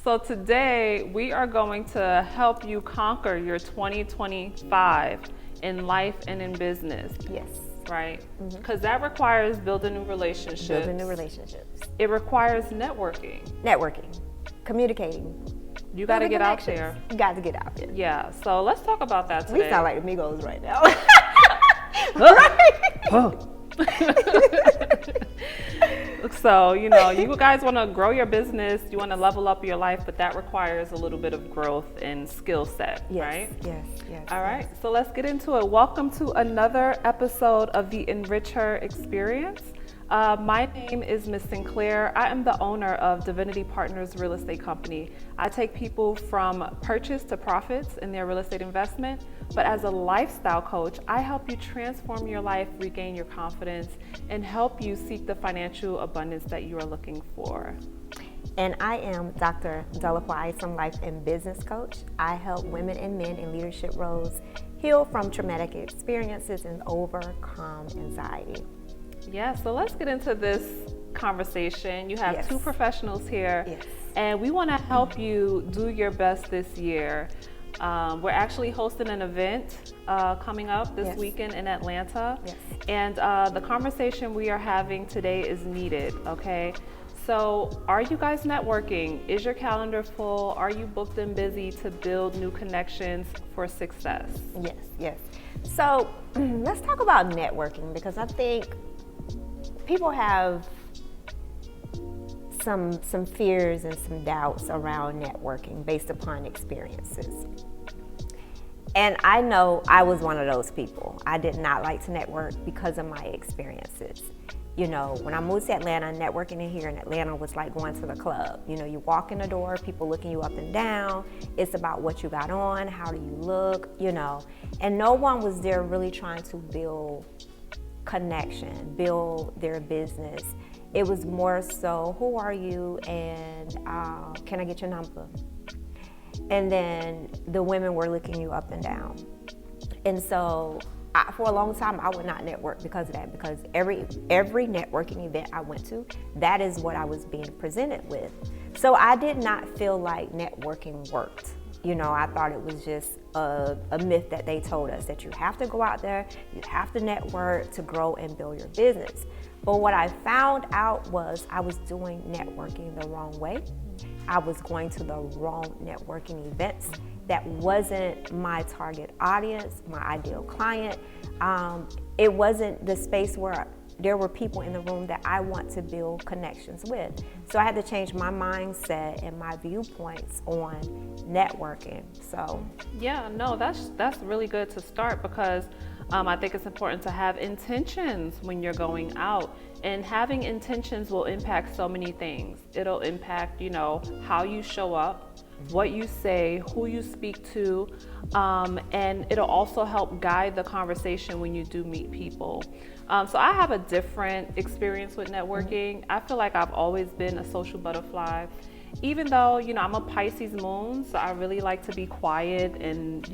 So today we are going to help you conquer your 2025 in life and in business. Yes. Right? Because that requires building new relationships. Building new relationships. It requires networking. Communicating. You got to get out connections. there. You got to get out there. Yeah. So let's talk about that today. We sound like the Migos right now. Right? So, you guys want to grow your business, you want to level up your life, but that requires a little bit of growth and skill set, right? Yes. All right, so let's get into it. Welcome to another episode of the EnRicHer Experience. My name is Ms. Sinclair. I am the owner of Divinity Partners Real Estate Company. I take people from purchase to profits in their real estate investment, but as a lifestyle coach, I help you transform your life, regain your confidence, and help you seek the financial abundance that you are looking for. And I am Dr.Deliqua. I am a life and business coach. I help women and men in leadership roles heal from traumatic experiences and overcome anxiety. Yeah, so let's get into this conversation. You have two professionals here, and we want to help you do your best this year. We're actually hosting an event coming up this weekend in Atlanta, and the conversation we are having today is needed, okay? So are you guys networking? Is your calendar full? Are you booked and busy to build new connections for success? Yes. So let's talk about networking, because I think people have some fears and some doubts around networking based upon experiences. And I know I was one of those people. I did not like to network because of my experiences. When I moved to Atlanta, networking in here in Atlanta was like going to the club. You walk in the door, people looking you up and down. It's about what you got on, how do you look, and no one was there really trying to build connection, build their business. It was more so, who are you, and can I get your number? And then the women were looking you up and down. And so for a long time, I would not network because of that, because every networking event I went to, that is what I was being presented with. So I did not feel like networking worked. I thought it was just a myth that they told us, that you have to go out there, you have to network to grow and build your business. But what I found out was I was doing networking the wrong way. I was going to the wrong networking events. That wasn't my target audience, my ideal client. It wasn't the space where there were people in the room that I want to build connections with. So I had to change my mindset and my viewpoints on networking. So that's really good to start, because I think it's important to have intentions when you're going out, and having intentions will impact so many things. It'll impact, how you show up, what you say, who you speak to, and it'll also help guide the conversation when you do meet people. So I have a different experience with networking. I feel like I've always been a social butterfly. Even though, I'm a Pisces moon, so I really like to be quiet and,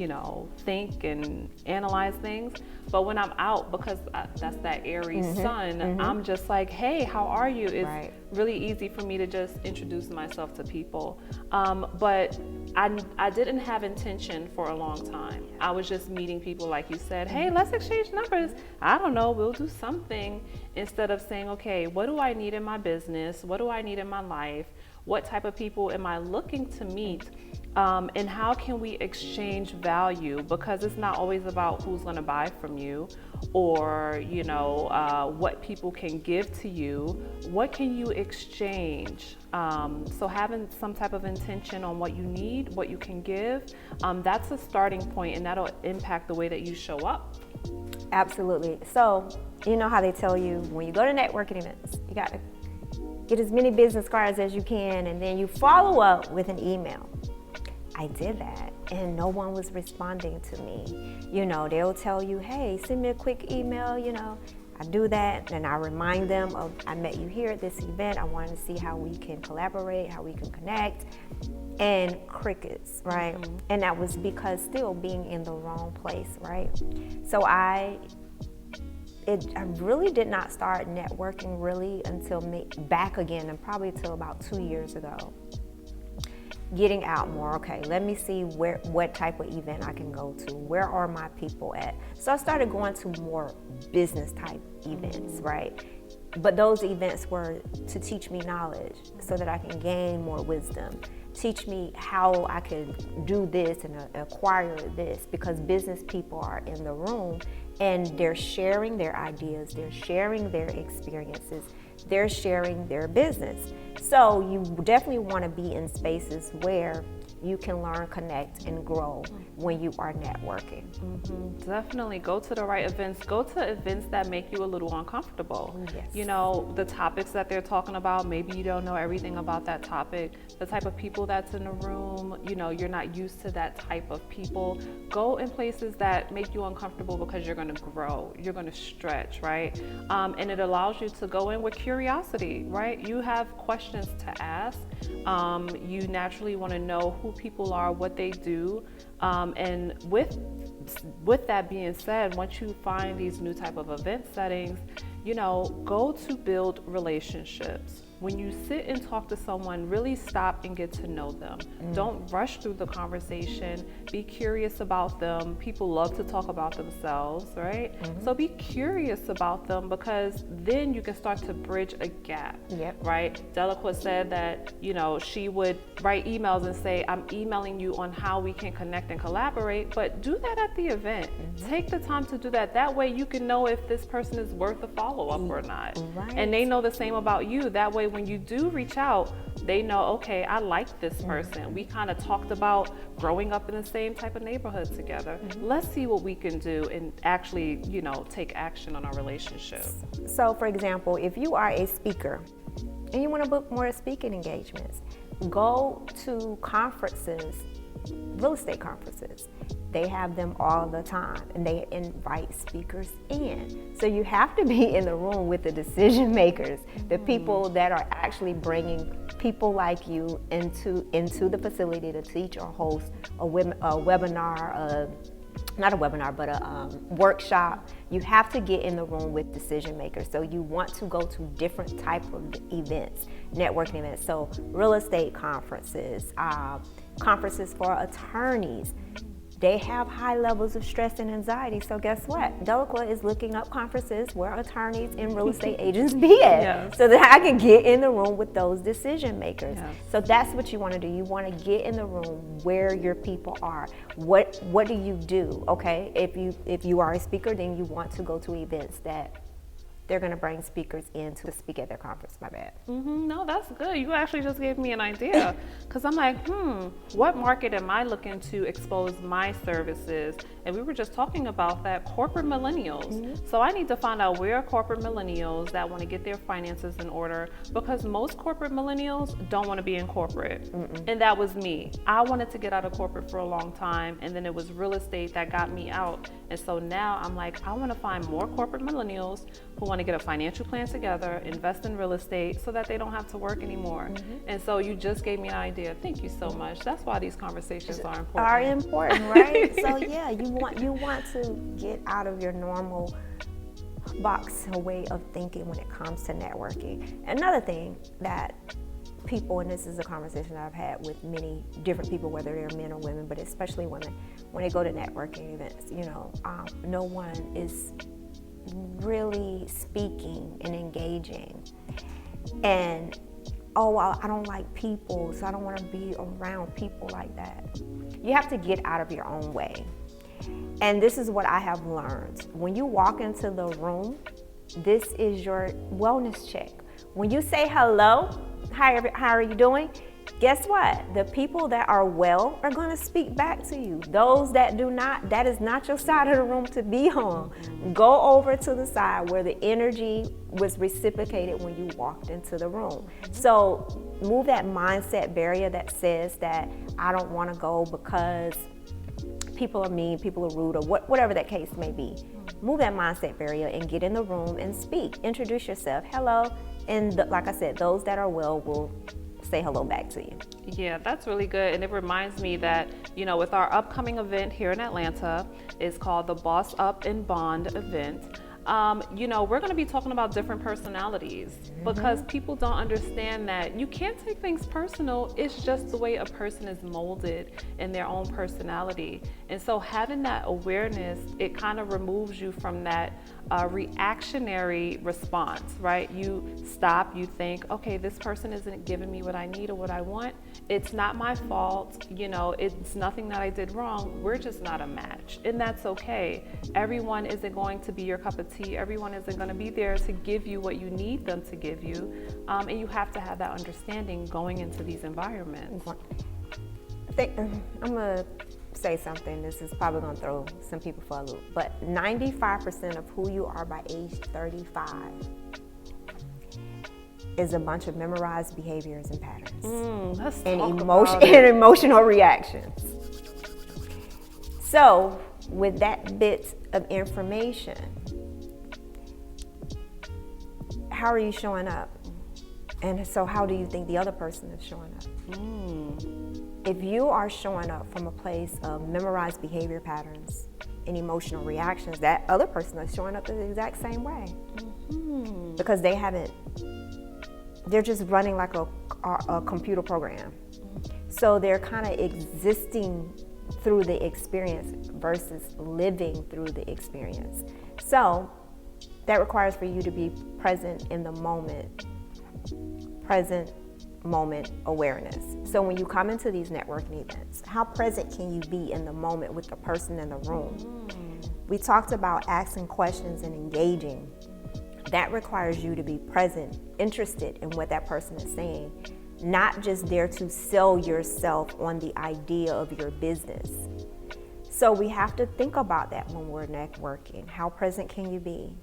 think and analyze things. But when I'm out, because that's that Aries sun, I'm just like, hey, how are you? It's really easy for me to just introduce myself to people. But I didn't have intention for a long time. I was just meeting people, like you said, hey, let's exchange numbers. I don't know, we'll do something, instead of saying, okay, what do I need in my business? What do I need in my life? What type of people am I looking to meet? And how can we exchange value? Because it's not always about who's going to buy from you, or what people can give to you. What can you exchange? So having some type of intention on what you need, what you can give, that's a starting point, and that'll impact the way that you show up. Absolutely. So how they tell you when you go to networking events, you got to get as many business cards as you can, and then you follow up with an email. I did that, and no one was responding to me. They'll tell you, hey, send me a quick email, I do that, and I remind them of, I met you here at this event. I wanted to see how we can collaborate, how we can connect, and crickets, right? And that was because still being in the wrong place, right? So I really did not start networking really until back again, and probably till about 2 years ago. getting out more. Okay, let me see what type of event I can go to. Where are my people at? So I started going to more business type events, right? But those events were to teach me knowledge so that I can gain more wisdom. Teach me how I could do this and acquire this, because business people are in the room and they're sharing their ideas, they're sharing their experiences, they're sharing their business. So you definitely want to be in spaces where you can learn, connect, and grow when you are networking. Definitely go to the right events. Go to events that make you a little uncomfortable. Yes. You know, the topics that they're talking about, maybe you don't know everything about that topic. The type of people that's in the room, you know, you're not used to that type of people. Go in places that make you uncomfortable because you're going to grow. You're going to stretch, right? And it allows you to go in with curiosity, right? You have questions to ask. You naturally want to know who people are, what they do. And with that being said, once you find these new type of event settings, you know, go to build relationships. When you sit and talk to someone, really stop and get to know them. Don't rush through the conversation. Be curious about them. People love to talk about themselves, right? So be curious about them, because then you can start to bridge a gap, right? Deliqua said that, you know, she would write emails and say, I'm emailing you on how we can connect and collaborate, but do that at the event. Take the time to do that. That way you can know if this person is worth a follow-up or not. And they know the same about you. That way when you do reach out, they know, okay, I like this person. We kind of talked about growing up in the same type of neighborhood together. Let's see what we can do and actually, you know, take action on our relationship. So for example, if you are a speaker and you want to book more speaking engagements, go to conferences, real estate conferences. They have them all the time and they invite speakers in. So you have to be in the room with the decision makers, the people that are actually bringing people like you into the facility to teach or host a webinar, not a webinar, but a workshop. You have to get in the room with decision makers. So you want to go to different type of events, networking events. So real estate conferences, conferences for attorneys. They have high levels of stress and anxiety. So guess what? Deliqua is looking up conferences where attorneys and real estate agents be at, so that I can get in the room with those decision makers. So that's what you want to do. You want to get in the room where your people are. What do you do? Okay, if you are a speaker, then you want to go to events that they're going to bring speakers in to speak at their conference. My bad. No, that's good. You actually just gave me an idea, because I'm like, what market am I looking to expose my services? And we were just talking about that, corporate millennials. So I need to find out where are corporate millennials that want to get their finances in order, because most corporate millennials don't want to be in corporate. And that was me. I wanted to get out of corporate for a long time, and then it was real estate that got me out. And so now I'm like, I want to find more corporate millennials who want to get a financial plan together, invest in real estate so that they don't have to work anymore. And so you just gave me an idea. Thank you so much. That's why these conversations are important. Right? So yeah, you want to get out of your normal box way of thinking when it comes to networking. Another thing that people, and this is a conversation that I've had with many different people, whether they're men or women, but especially women, when they go to networking events, you know, no one is really speaking and engaging. And well, I don't like people, so I don't want to be around people like that. You have to get out of your own way. And this is what I have learned. When you walk into the room, this is your wellness check. When you say hello, how are you doing? Guess what? The people that are well are going to speak back to you. Those that do not, that is not your side of the room to be on. Go over to the side where the energy was reciprocated when you walked into the room. So move that mindset barrier that says that I don't want to go because people are mean, people are rude, or whatever that case may be. Move that mindset barrier and get in the room and speak. Introduce yourself. Hello. And like I said, those that are well will say hello back to you. Yeah, that's really good. And it reminds me that, you know, with our upcoming event here in Atlanta, it's called the Boss Up and Bond event. we're going to be talking about different personalities because people don't understand that you can't take things personal. It's just the way a person is molded in their own personality. And so having that awareness, it kind of removes you from that reactionary response, right? You stop, you think, okay, this person isn't giving me what I need or what I want. It's not my fault. It's nothing that I did wrong. We're just not a match. And that's okay. Everyone isn't going to be your cup of tea. Everyone isn't going to be there to give you what you need them to give you. And you have to have that understanding going into these environments. I think I'm going to say something. This is probably going to throw some people for a loop. But 95% of who you are by age 35 is a bunch of memorized behaviors and patterns and emotional reactions. So with that bit of information, how are you showing up? And so how do you think the other person is showing up? If you are showing up from a place of memorized behavior patterns and emotional reactions, that other person is showing up the exact same way. Because they're just running like a computer program. So they're kind of existing through the experience versus living through the experience. So that requires for you to be present in the moment, present moment awareness. So when you come into these networking events, how present can you be in the moment with the person in the room? We talked about asking questions and engaging. That requires you to be present, interested in what that person is saying, not just there to sell yourself on the idea of your business. So we have to think about that when we're networking. How present can you be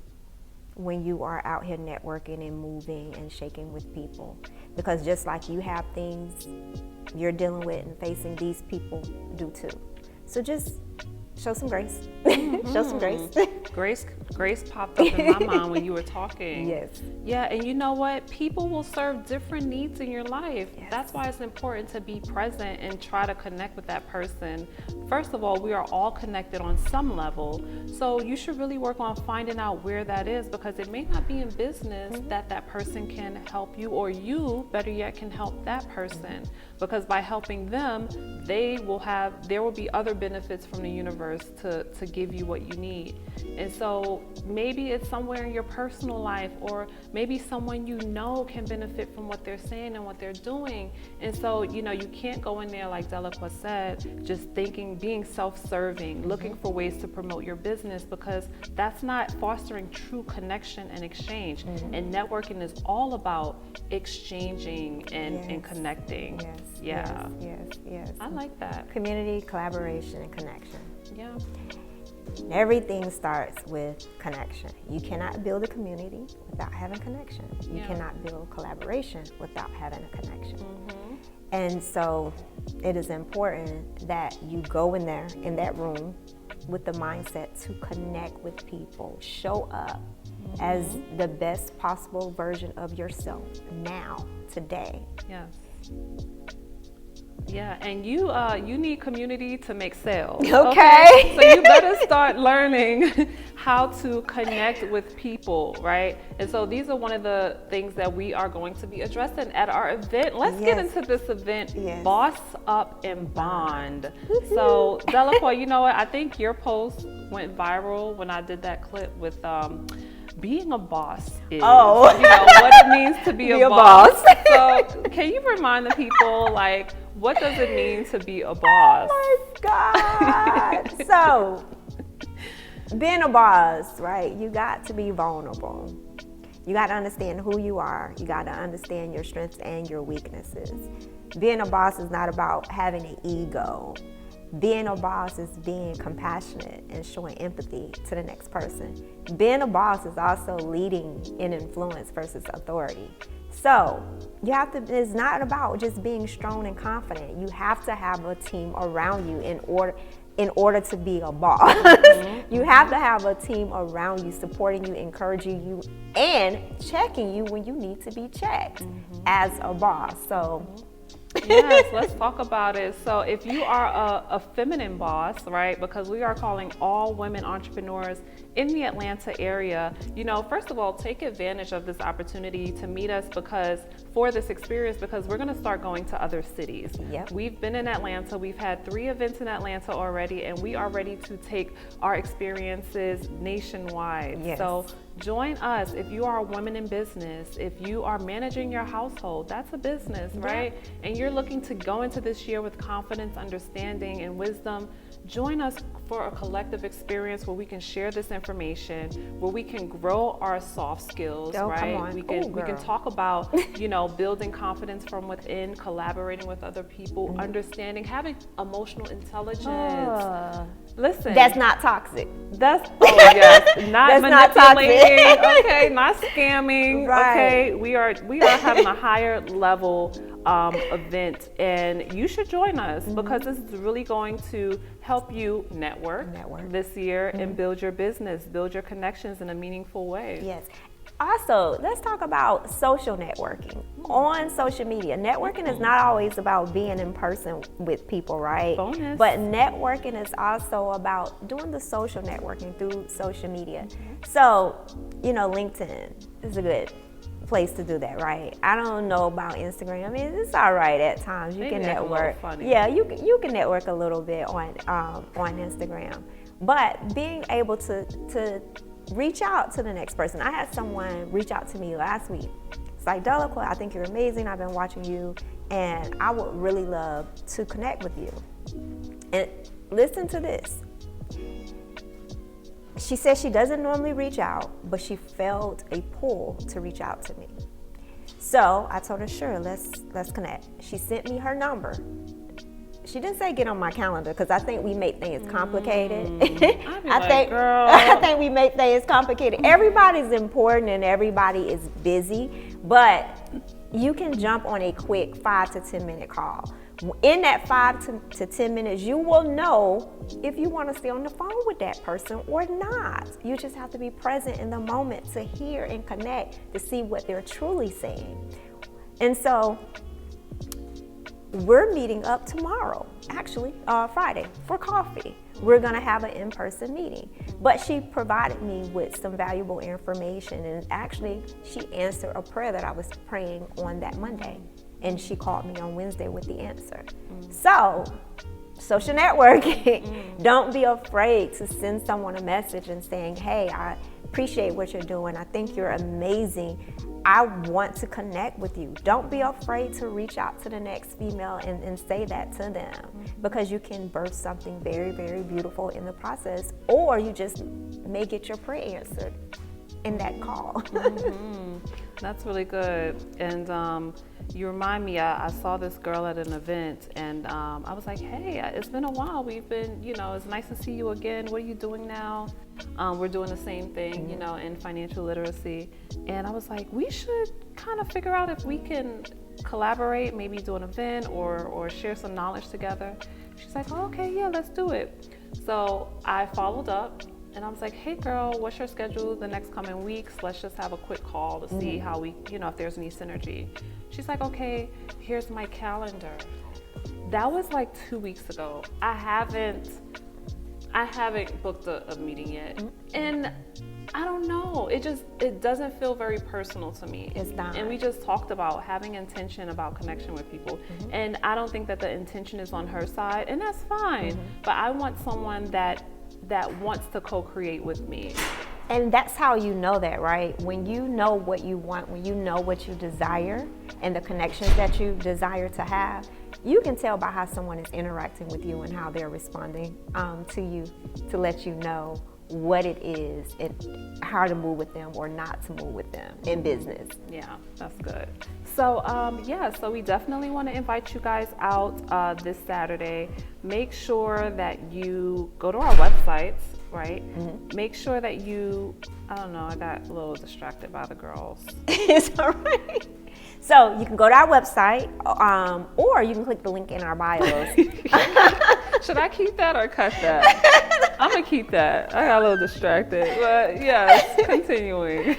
when you are out here networking and moving and shaking with people? Because just like you have things you're dealing with and facing, these people do too. So just show some grace. Show some grace. Grace popped up in my mind when you were talking. Yes. Yeah, and you know what? People will serve different needs in your life. Yes. That's why it's important to be present and try to connect with that person. First of all, we are all connected on some level. So you should really work on finding out where that is, because it may not be in business that person can help you, or you, better yet, can help that person. Because by helping them, there will be other benefits from the universe to give you what you need. And so maybe it's somewhere in your personal life, or maybe someone you know can benefit from what they're saying and what they're doing. And so, you can't go in there, like Deliqua said, just thinking, being self-serving, looking for ways to promote your business, because that's not fostering true connection and exchange. And networking is all about exchanging and connecting. Yes. I like that. Community, collaboration, and connection. Yeah. Everything starts with connection. You cannot build a community without having connection. You cannot build collaboration without having a connection. And so it is important that you go in there, in that room, with the mindset to connect with people. Show up as the best possible version of yourself now, today. Yes. Yeah, and you need community to make sales. Okay. So you better start learning how to connect with people, right? And so these are one of the things that we are going to be addressing at our event. Let's get into this event, Boss Up and Bond. So Deliqua, you know what? I think your post went viral when I did that clip with being a boss is, what it means to be a boss. So can you remind the people, what does it mean to be a boss? Oh my God. So being a boss, right? You got to be vulnerable. You got to understand who you are. You got to understand your strengths and your weaknesses. Being a boss is not about having an ego. Being a boss is being compassionate and showing empathy to the next person. Being a boss is also leading in influence versus authority. So it's not about just being strong and confident. You have to have a team around you in order to be a boss. You have to have a team around you, supporting you, encouraging you, and checking you when you need to be checked as a boss. So Yes, let's talk about it. So if you are a feminine boss, right, because we are calling all women entrepreneurs in the Atlanta area, first of all, take advantage of this opportunity to meet us for this experience, because we're going to start going to other cities. Yep. We've been in Atlanta. We've had 3 events in Atlanta already, and we are ready to take our experiences nationwide. Yes. So join us if you are a woman in business, if you are managing your household, that's a business, right? And you're looking to go into this year with confidence, understanding, and wisdom. Join us for a collective experience where we can share this information, where we can grow our soft skills, Oh, right? come on. We can talk about, building confidence from within, collaborating with other people, understanding, having emotional intelligence. Listen, That's not toxic. Not That's not manipulating, okay, not scamming, Right. okay. We are having a higher level event, and you should join us because this is really going to help you network. This year and build your business, build your connections in a meaningful way. Yes. Also, let's talk about social networking on social media. Networking is not always about being in person with people, right? Bonus. But networking is also about doing the social networking through social media. So, LinkedIn is a good place to do that, right? I don't know about Instagram. I mean, it's all right at times. You can network. Yeah, you can network a little bit on Instagram. But being able to reach out to the next person. I had someone reach out to me last week. It's like, Deliqua, I think you're amazing. I've been watching you, and I would really love to connect with you. And listen to this. She said she doesn't normally reach out, but she felt a pull to reach out to me. So I told her, sure, let's connect. She sent me her number. She didn't say get on my calendar, because I think we make things complicated. I think we make things complicated. Everybody's important and everybody is busy, but you can jump on a quick 5 to 10 minute call. In that 5 to 10 minutes, you will know if you want to stay on the phone with that person or not. You just have to be present in the moment to hear and connect, to see what they're truly saying. And so we're meeting up tomorrow, actually, Friday, for coffee. We're gonna have an in-person meeting. But she provided me with some valuable information, and actually she answered a prayer that I was praying on that Monday. And she called me on Wednesday with the answer. So, social networking, don't be afraid to send someone a message and saying, hey, I appreciate what you're doing. I think you're amazing. I want to connect with you. Don't be afraid to reach out to the next female and say that to them, because you can birth something very, very beautiful in the process, or you just may get your prayer answered in that call. That's really good. And you remind me, I saw this girl at an event, and I was like, hey, it's been a while. We've been, it's nice to see you again. What are you doing now? We're doing the same thing, in financial literacy. And I was like, we should kind of figure out if we can collaborate, maybe do an event or share some knowledge together. She's like, oh, okay, yeah, let's do it. So I followed up. And I was like, hey girl, what's your schedule the next coming weeks? Let's just have a quick call to see how we, if there's any synergy. She's like, okay, here's my calendar. That was like 2 weeks ago. I haven't booked a meeting yet. And I don't know, it doesn't feel very personal to me. It's not. And we just talked about having intention about connection with people. And I don't think that the intention is on her side, and that's fine. But I want someone that wants to co-create with me. And that's how you know that, right? When you know what you want, when you know what you desire and the connections that you desire to have, you can tell by how someone is interacting with you and how they're responding to you, to let you know what it is and how to move with them or not to move with them in business. Yeah, that's good. So so we definitely want to invite you guys out this Saturday. Make sure that you go to our websites, right? Make sure that you, I don't know, I got a little distracted by the girls. It's all right. So you can go to our website, or you can click the link in our bios. Should I keep that or cut that? I'm gonna keep that. I got a little distracted, but yes, continuing.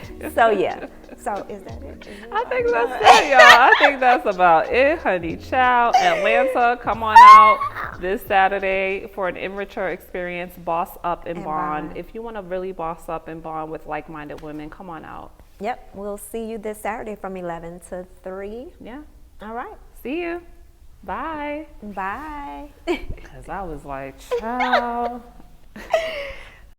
So is that it? I think that's it, y'all. I think that's about it, honey. Ciao. Atlanta, come on out this Saturday for an EnRicHer Experience, Boss Up and Bond. If you want to really boss up and bond with like-minded women, come on out. Yep, we'll see you this Saturday from 11 to 3. Yeah. All right. See you. Bye. Bye. Because I was like, ciao.